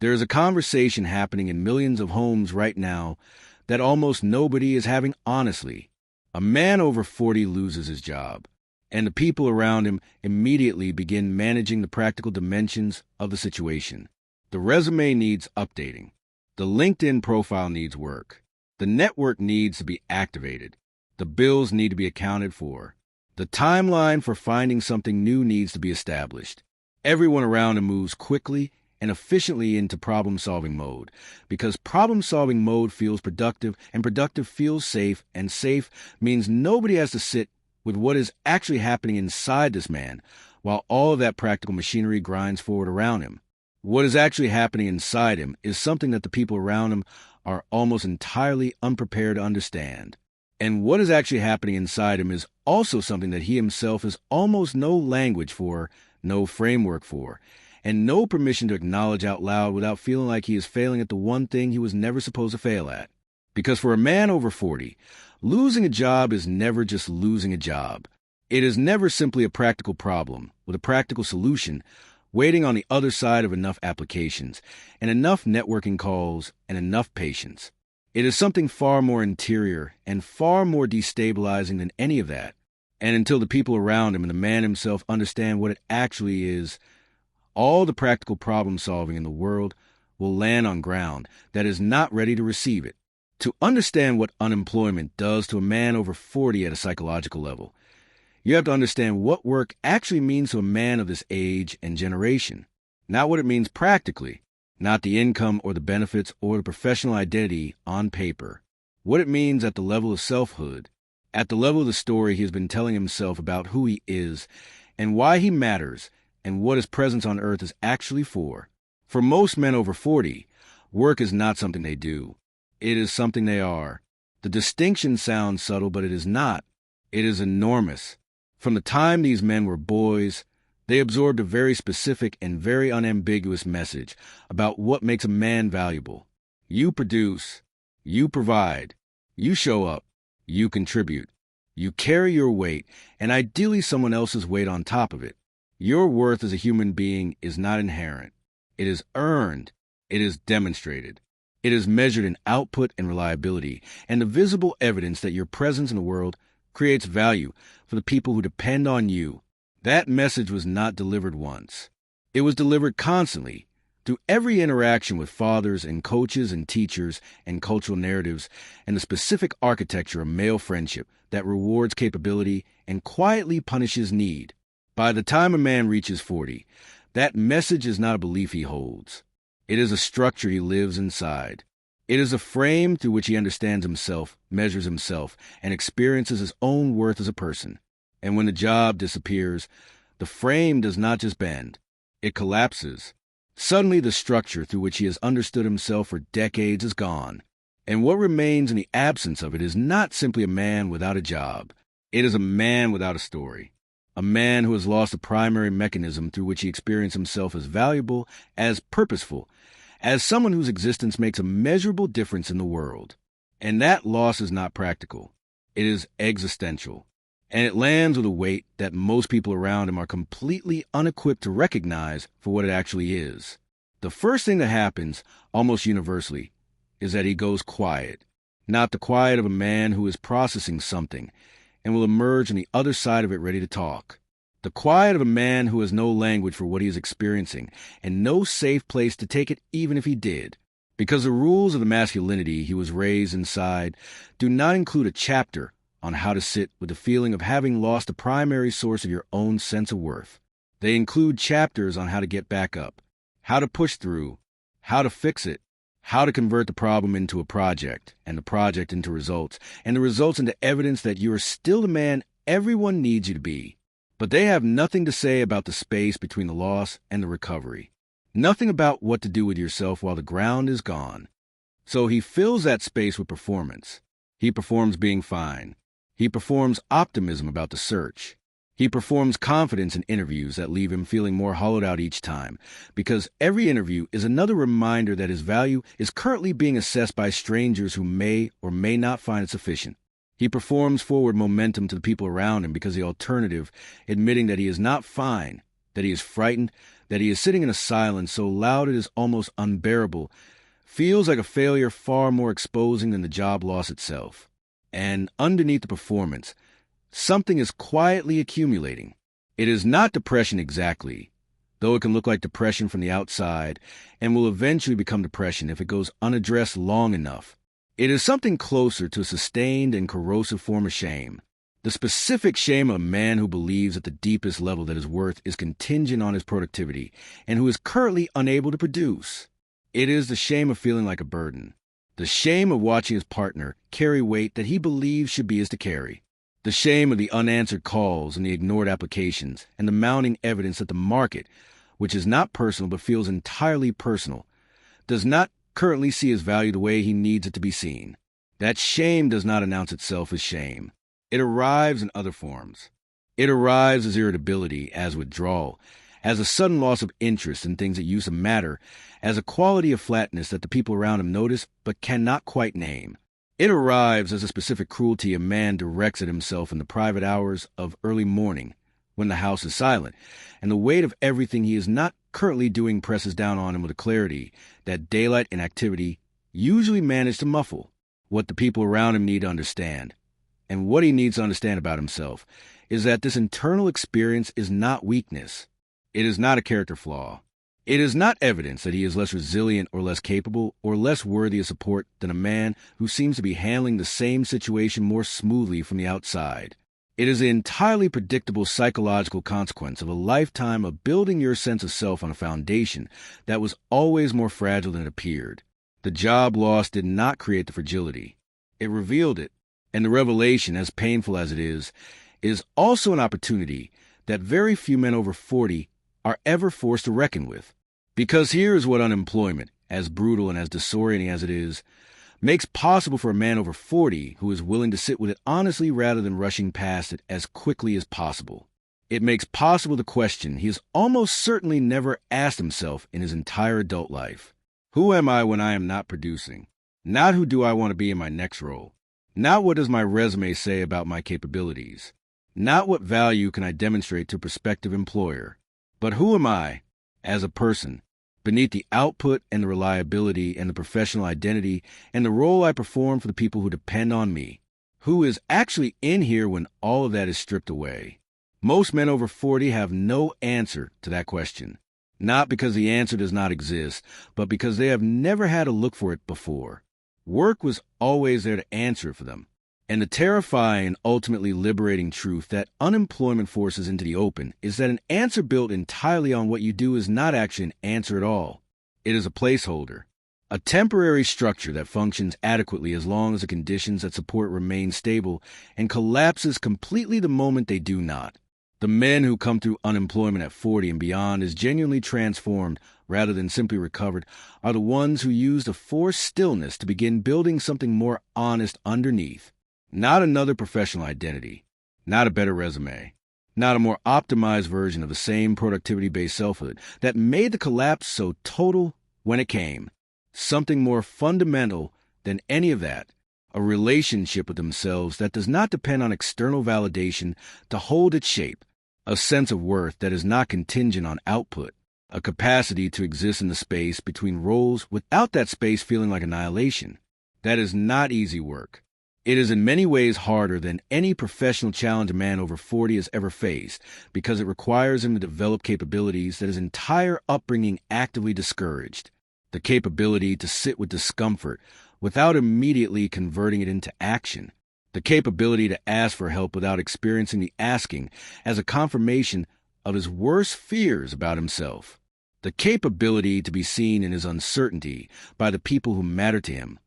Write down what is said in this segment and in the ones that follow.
There is a conversation happening in millions of homes right now that almost nobody is having honestly. A man over 40 loses his job, and the people around him immediately begin managing the practical dimensions of the situation. The resume needs updating. The LinkedIn profile needs work. The network needs to be activated. The bills need to be accounted for. The timeline for finding something new needs to be established. Everyone around him moves quickly and efficiently into problem-solving mode, because problem-solving mode feels productive, and productive feels safe, and safe means nobody has to sit with what is actually happening inside this man, while all of that practical machinery grinds forward around him. What is actually happening inside him is something that the people around him are almost entirely unprepared to understand. And what is actually happening inside him is also something that he himself has almost no language for, no framework for, and no permission to acknowledge out loud without feeling like he is failing at the one thing he was never supposed to fail at. Because for a man over 40, losing a job is never just losing a job. It is never simply a practical problem with a practical solution waiting on the other side of enough applications and enough networking calls and enough patience. It is something far more interior and far more destabilizing than any of that. And until the people around him and the man himself understand what it actually is, all the practical problem solving in the world will land on ground that is not ready to receive it. To understand what unemployment does to a man over 40 at a psychological level, you have to understand what work actually means to a man of this age and generation. Not what it means practically, not the income or the benefits or the professional identity on paper. What it means at the level of selfhood, at the level of the story he has been telling himself about who he is and why he matters and what his presence on earth is actually for. For most men over 40, work is not something they do. It is something they are. The distinction sounds subtle, but it is not. It is enormous. From the time these men were boys, they absorbed a very specific and very unambiguous message about what makes a man valuable. You produce, you provide, you show up, you contribute, you carry your weight, and ideally someone else's weight on top of it. Your worth as a human being is not inherent. It is earned. It is demonstrated. It is measured in output and reliability, and the visible evidence that your presence in the world creates value for the people who depend on you. That message was not delivered once. It was delivered constantly, through every interaction with fathers and coaches and teachers and cultural narratives and the specific architecture of male friendship that rewards capability and quietly punishes need. By the time a man reaches 40, that message is not a belief he holds. It is a structure he lives inside. It is a frame through which he understands himself, measures himself, and experiences his own worth as a person. And when the job disappears, the frame does not just bend. It collapses. Suddenly the structure through which he has understood himself for decades is gone. And what remains in the absence of it is not simply a man without a job. It is a man without a story. A man who has lost the primary mechanism through which he experienced himself as valuable, as purposeful, as someone whose existence makes a measurable difference in the world. And that loss is not practical. It is existential. And it lands with a weight that most people around him are completely unequipped to recognize for what it actually is. The first thing that happens, almost universally, is that he goes quiet. Not the quiet of a man who is processing something and will emerge on the other side of it ready to talk. The quiet of a man who has no language for what he is experiencing and no safe place to take it even if he did. Because the rules of the masculinity he was raised inside do not include a chapter on how to sit with the feeling of having lost the primary source of your own sense of worth. They include chapters on how to get back up, how to push through, how to fix it, how to convert the problem into a project, and the project into results, and the results into evidence that you are still the man everyone needs you to be. But they have nothing to say about the space between the loss and the recovery. Nothing about what to do with yourself while the ground is gone. So he fills that space with performance. He performs being fine. He performs optimism about the search. He performs confidence in interviews that leave him feeling more hollowed out each time, because every interview is another reminder that his value is currently being assessed by strangers who may or may not find it sufficient. He performs forward momentum to the people around him because the alternative, admitting that he is not fine, that he is frightened, that he is sitting in a silence so loud it is almost unbearable, feels like a failure far more exposing than the job loss itself. And underneath the performance, something is quietly accumulating. It is not depression exactly, though it can look like depression from the outside and will eventually become depression if it goes unaddressed long enough. It is something closer to a sustained and corrosive form of shame. The specific shame of a man who believes at the deepest level that his worth is contingent on his productivity and who is currently unable to produce. It is the shame of feeling like a burden. The shame of watching his partner carry weight that he believes should be his to carry. The shame of the unanswered calls and the ignored applications and the mounting evidence that the market, which is not personal but feels entirely personal, does not currently see his value the way he needs it to be seen. That shame does not announce itself as shame. It arrives in other forms. It arrives as irritability, as withdrawal, as a sudden loss of interest in things that used to matter, as a quality of flatness that the people around him notice but cannot quite name. It arrives as a specific cruelty a man directs at himself in the private hours of early morning, when the house is silent, and the weight of everything he is not currently doing presses down on him with a clarity that daylight and activity usually manage to muffle. What the people around him need to understand, and what he needs to understand about himself, is that this internal experience is not weakness. It is not a character flaw. It is not evidence that he is less resilient or less capable or less worthy of support than a man who seems to be handling the same situation more smoothly from the outside. It is an entirely predictable psychological consequence of a lifetime of building your sense of self on a foundation that was always more fragile than it appeared. The job loss did not create the fragility. It revealed it. And the revelation, as painful as it is also an opportunity that very few men over 40 are ever forced to reckon with. Because here is what unemployment, as brutal and as disorienting as it is, makes possible for a man over 40 who is willing to sit with it honestly rather than rushing past it as quickly as possible. It makes possible the question he has almost certainly never asked himself in his entire adult life. Who am I when I am not producing? Not who do I want to be in my next role? Not what does my resume say about my capabilities? Not what value can I demonstrate to a prospective employer? But who am I, as a person, beneath the output and the reliability and the professional identity and the role I perform for the people who depend on me? Who is actually in here when all of that is stripped away? Most men over 40 have no answer to that question. Not because the answer does not exist, but because they have never had to look for it before. Work was always there to answer it for them. And the terrifying and ultimately liberating truth that unemployment forces into the open is that an answer built entirely on what you do is not actually an answer at all. It is a placeholder, a temporary structure that functions adequately as long as the conditions that support remain stable and collapses completely the moment they do not. The men who come through unemployment at 40 and beyond is genuinely transformed rather than simply recovered are the ones who use the forced stillness to begin building something more honest underneath. Not another professional identity, not a better resume, not a more optimized version of the same productivity-based selfhood that made the collapse so total when it came. Something more fundamental than any of that, a relationship with themselves that does not depend on external validation to hold its shape, a sense of worth that is not contingent on output, a capacity to exist in the space between roles without that space feeling like annihilation. That is not easy work. It is in many ways harder than any professional challenge a man over 40 has ever faced because it requires him to develop capabilities that his entire upbringing actively discouraged. The capability to sit with discomfort without immediately converting it into action. The capability to ask for help without experiencing the asking as a confirmation of his worst fears about himself. The capability to be seen in his uncertainty by the people who matter to him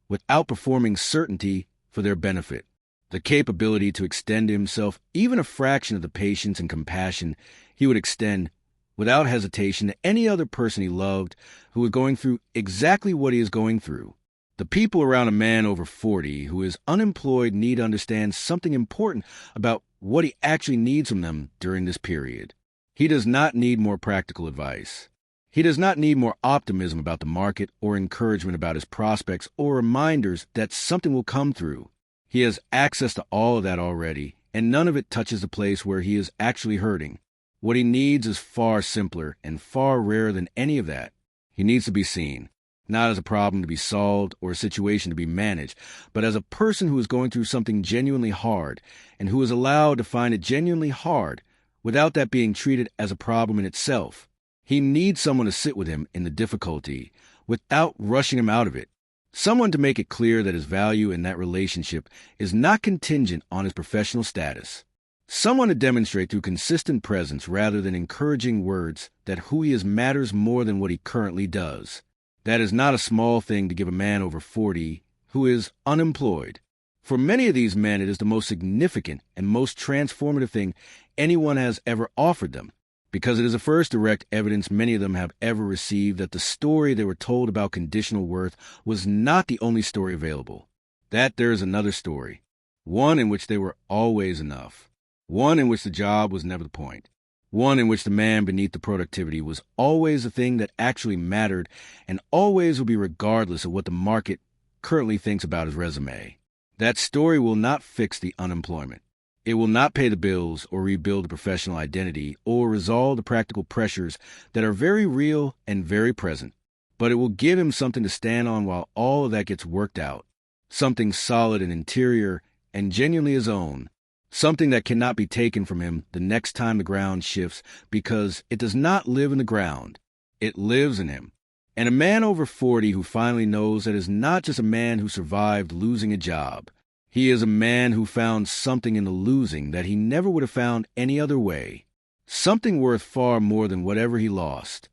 without performing certainty for their benefit. The capability to extend to himself even a fraction of the patience and compassion he would extend without hesitation to any other person he loved who was going through exactly what he is going through. The people around a man over 40 who is unemployed need to understand something important about what he actually needs from them during this period. He does not need more practical advice. He does not need more optimism about the market or encouragement about his prospects or reminders that something will come through. He has access to all of that already, and none of it touches the place where he is actually hurting. What he needs is far simpler and far rarer than any of that. He needs to be seen, not as a problem to be solved or a situation to be managed, but as a person who is going through something genuinely hard and who is allowed to find it genuinely hard without that being treated as a problem in itself. He needs someone to sit with him in the difficulty without rushing him out of it. Someone to make it clear that his value in that relationship is not contingent on his professional status. Someone to demonstrate through consistent presence rather than encouraging words that who he is matters more than what he currently does. That is not a small thing to give a man over 40 who is unemployed. For many of these men, it is the most significant and most transformative thing anyone has ever offered them, because it is the first direct evidence many of them have ever received that the story they were told about conditional worth was not the only story available, that there is another story, one in which they were always enough. One in which the job was never the point. One in which the man beneath the productivity was always the thing that actually mattered and always will be regardless of what the market currently thinks about his resume. That story will not fix the unemployment. It will not pay the bills or rebuild the professional identity or resolve the practical pressures that are very real and very present. But it will give him something to stand on while all of that gets worked out. Something solid and interior and genuinely his own. Something that cannot be taken from him the next time the ground shifts, because it does not live in the ground. It lives in him. And a man over 40 who finally knows that is not just a man who survived losing a job. He is a man who found something in the losing that he never would have found any other way. Something worth far more than whatever he lost.